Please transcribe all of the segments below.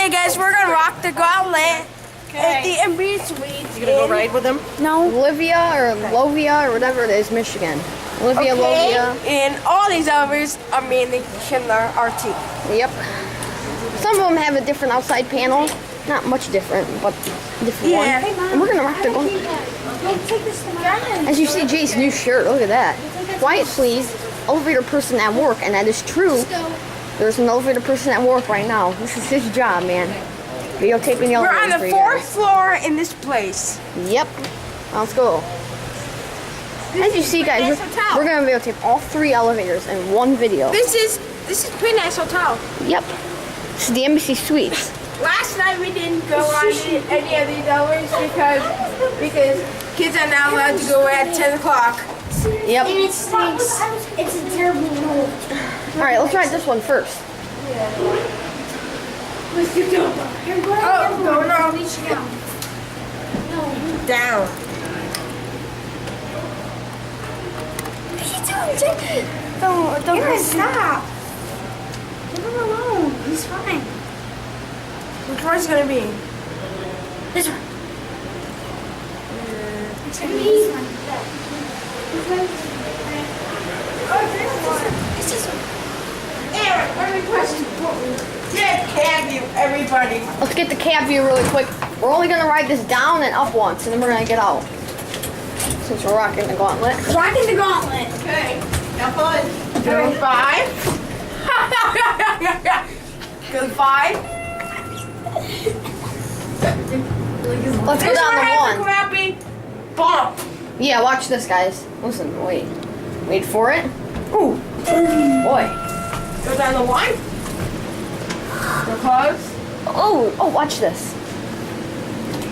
Okay, guys, we're gonna rock the gauntlet. Okay. The MB Suite. You gonna go ride with him? No. Lovia or whatever it is, Michigan. Lovia. And all these others are mainly Schindler RT. Yep. Some of them have a different outside panel. Not much different, but different one. And we're gonna rock the gauntlet. As you see Jay's new shirt, look at that. Quiet please, elevator person at work, and that is true. There's an elevator person at work right now. This is his job, man. Videotaping the elevator. We're on the fourth floor in this place. Yep. Let's go. As you see, guys, we're gonna videotape all 3 elevators in one video. This is pretty nice hotel. Yep. This is the Embassy Suites. Last night we didn't go on any of these elevators because kids are not allowed to go at 10 o'clock. Yep. And it stinks. It's a terrible rule. All right, let's try this one first. Let's do it. Down. What are you doing, Jackie? Don't Aaron, stop. Leave him alone. He's fine. Which one's gonna be? This one. It's gonna be this one. It's this one. Aaron, let me question. Get cab view, everybody. Let's get the cab view really quick. We're only gonna ride this down and up once, and then we're gonna get out. Since we're rocking the gauntlet. Rocking the gauntlet. Okay, have fun. Go 5. Go 5. Let's go down to 1. Crappy bump. Yeah, watch this, guys. Listen, wait. Wait for it. Ooh. Boy. Go down to 1. Go close. Oh, watch this.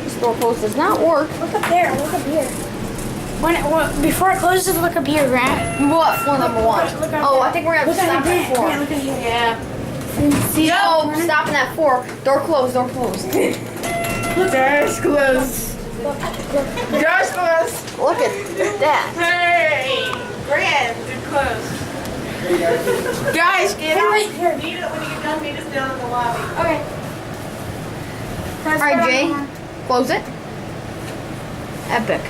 This door close does not work. Look up there. Look up here. Before it closes, look up here, Grant. What? Floor number 1. Look up Oh, there. I think we're gonna have to stop at 4. Grant, look at here. Yeah. See, stopping at 4. Door closed, door closed. Door's closed. Door's closed. Look at that. Hey, Grant, they're closed. Guys, get out. Right here. When you get done, meet us down in the lobby. Okay. All right, Jay. Close it. Epic.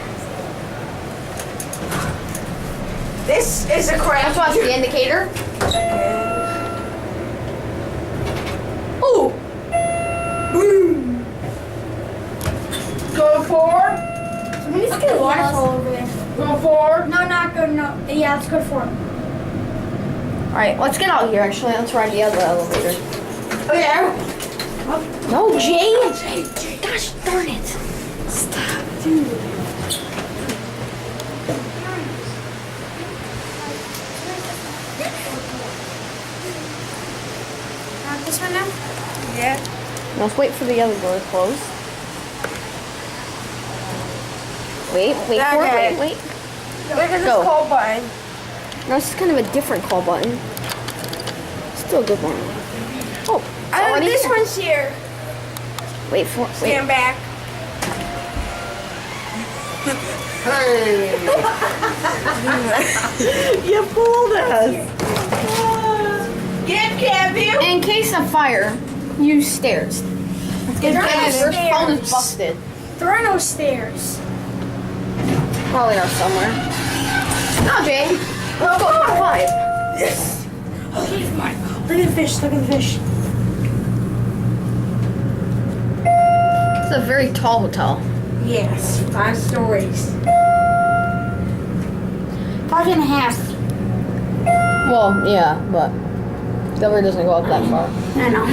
This is a crap. Let's watch the indicator. Ooh. Go 4. Somebody's got a waterfall over there. Go 4. No, not good. No. Yeah, let's go for it. All right, let's get out here. Actually, let's ride the other elevator. Oh yeah. No, Jay. Gosh darn it. Stop, dude. This one now? Yeah. Let's wait for the other door to close. Wait for Okay. it. Wait. Look at this Go. call button. No, this is kind of a different call button. Still a good one. Oh, This here. one's here. Wait for it. Wait. Stand back. Hey! You fooled us. Get cab view. In case of fire, use stairs. There are no Your phone is stairs. busted. There are no stairs. Probably are somewhere. No, Jay. Let's go to 5. Yes. Okay, fine. Look at the fish. Look at the fish. It's a very tall hotel. Yes. 5 stories. 5.5. Well, yeah, but the elevator doesn't go up that far. I know.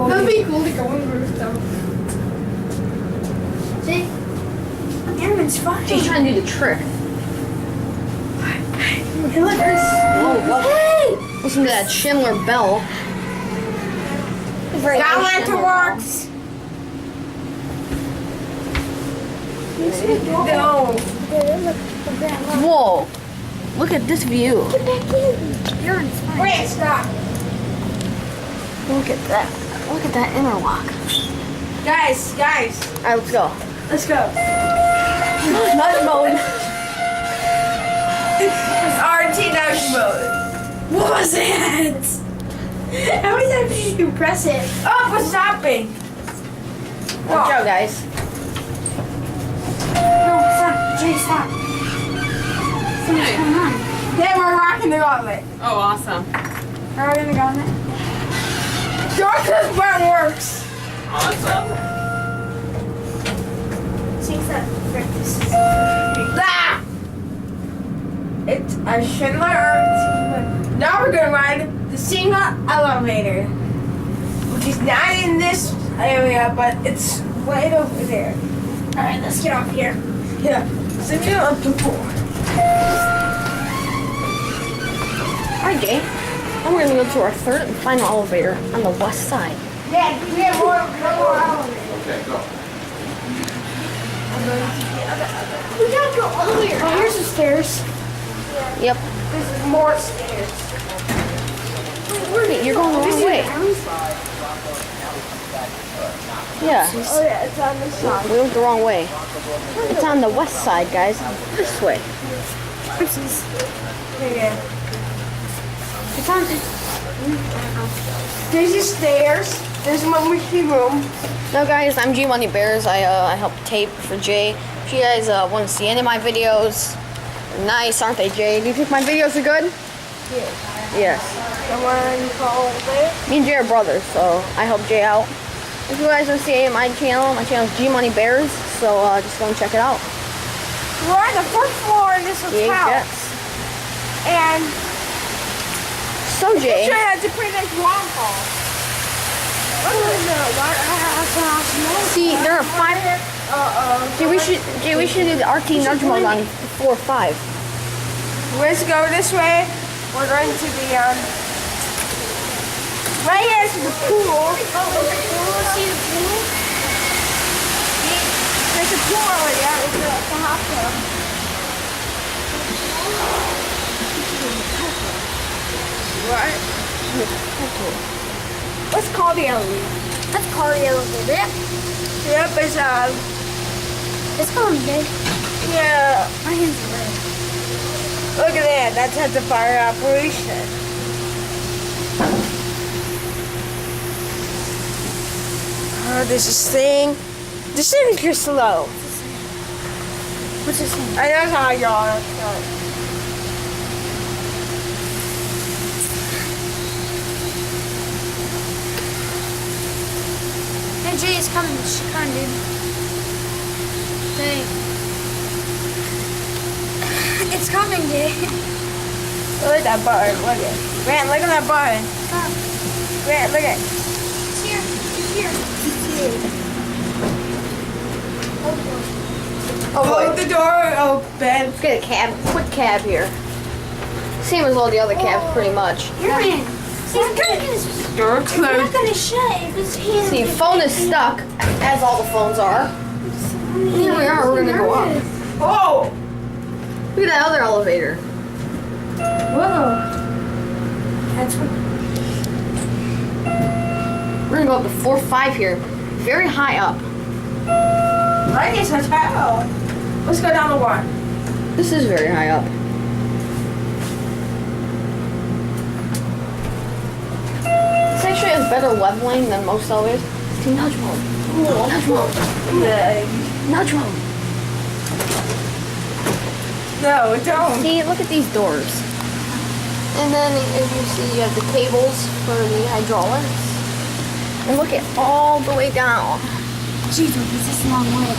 That'd be cool to go on roof though. See? Aaron's fine. She's trying to do the trick. Hey, look, there's... Oh, hey! Listen to that Schindler bell. Very That nice went to Schindler works. No. bell. Whoa! Look at this view. Get back in. Aaron's fine. Wait, stop. Look at that. Look at that interlock. Guys. All right, let's go. Let's go. Night mode. RT night mode. What was it? How many times did you press it? Oh, what's stopping? Watch out, guys. No, stop. Jay, stop. Something's going on. Yeah, we're rocking the gauntlet. Oh, awesome. Are we gonna go on it? Darkness where it works. Awesome. Change that. This is. Ah! It's a Schindler. Now we're gonna ride the single elevator, which is not in this area, but it's right over there. Alright, let's get off here. Yeah, single up to 4. Alright, Jay. And we're gonna go to our third and final elevator on the west side. Yeah, we have more elevators. Okay, go. We gotta go all the way around. Oh, here's the stairs. Yep. This is more stairs. Wait, you're going the wrong way. Yeah, Oh yeah, it's on this side. we went the wrong way. It's on the west side, guys. This way. Yeah. It's on. There's the stairs. There's one machine room. No, guys, I'm G Money Bears. I help tape for Jay. If you guys want to see any of my videos, they're nice, aren't they, Jay? Do you think my videos are good? Yes. The one called there. Me and Jay are brothers, so I help Jay out. If you guys want to see any of my channel is G Money Bears, so just go and check it out. We're on the first floor in this hotel. Yes. And So, Jay. sure had to pretty nice waterfall. See, there are 5. Jay, we should do the RT nudge mode on 4 or 5. Let's go this way. We're going to the right here is the pool. See the pool? There's a pool over there. It's a hot tub. What? Let's call the elevator. Let's call the elevator. Yep. Yep, it's It's going big. yeah. My hands are red. Look at that. That's at the fire operation. Oh, this is thing. This thing is just slow. What's this thing? I know how y'all. Hey, Jay, it's coming. Come on, dude. Jay. It's coming, Jay. Look at that button. Look at it. Grant, look at that button. Come. Grant, look at it. It's here. It's here. It's here. Hold the door open. Let's get a cab, quick cab here. Same as all the other cabs, pretty much. You're in. He's not gonna Door He's closed. not gonna shut if his hands. See, phone is stuck, as all the phones are. Here we are, we're gonna go up. Oh! Look at that other elevator. Whoa. That's what. We're gonna go up to 4, 5 here. Very high up. Like this hotel. Let's go down the one. This is very high up. This actually has better leveling than most elevators. See, nudge mode. Nudge mode. Nudge mode. No, don't. See, look at these doors. And then, as you see, you have the cables for the hydraulics. And look at all the way down. Jesus, it's this long way.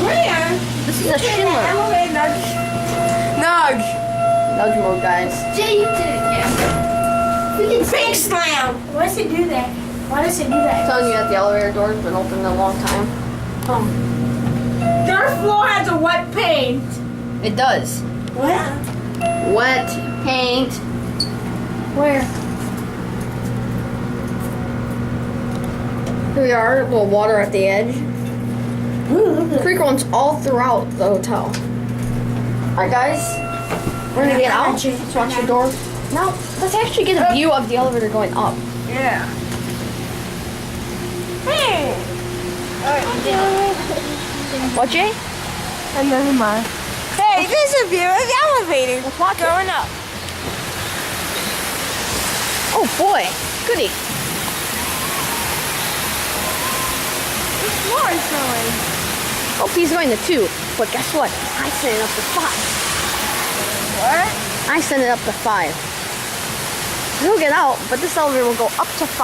Where? This is a Schindler. Elevator nudge. Nudge. Nudge mode, guys. Jay, you did it. Yeah. We can Big slam. Why does it do that? Why does it do that? I'm telling you that the elevator door's been open a long time. Third floor has a wet paint. It does. What? Wet paint. Where? Here we are, a little water at the edge. Creek runs all throughout the hotel. Alright, guys. We're gonna get out. Let's watch the door. Now, let's actually get a view of the elevator going up. Yeah. Hey. What, Jay? And then mine. Hey, this is a view of the elevator. Let's watch it. Going up. Oh boy, goody. This floor is going. Oh, he's going to 2. But guess what? I sent it up to 5. What? I sent it up to 5. He'll get out, but this elevator will go up to 5.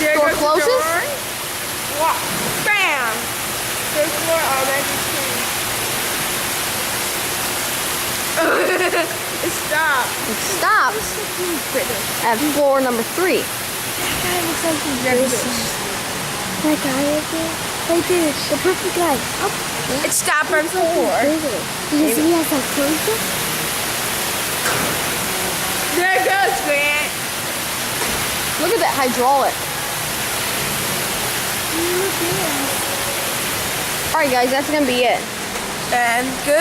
There Door goes the closes? door. What? Bam! There's more already too. It stopped. It stops at floor number 3. That guy right there. Right there. The perfect guy. Up. It stopped on 4. Do you see he has that closure? There it goes, Grant. Look at that hydraulic. Alright guys, that's gonna be it. And good.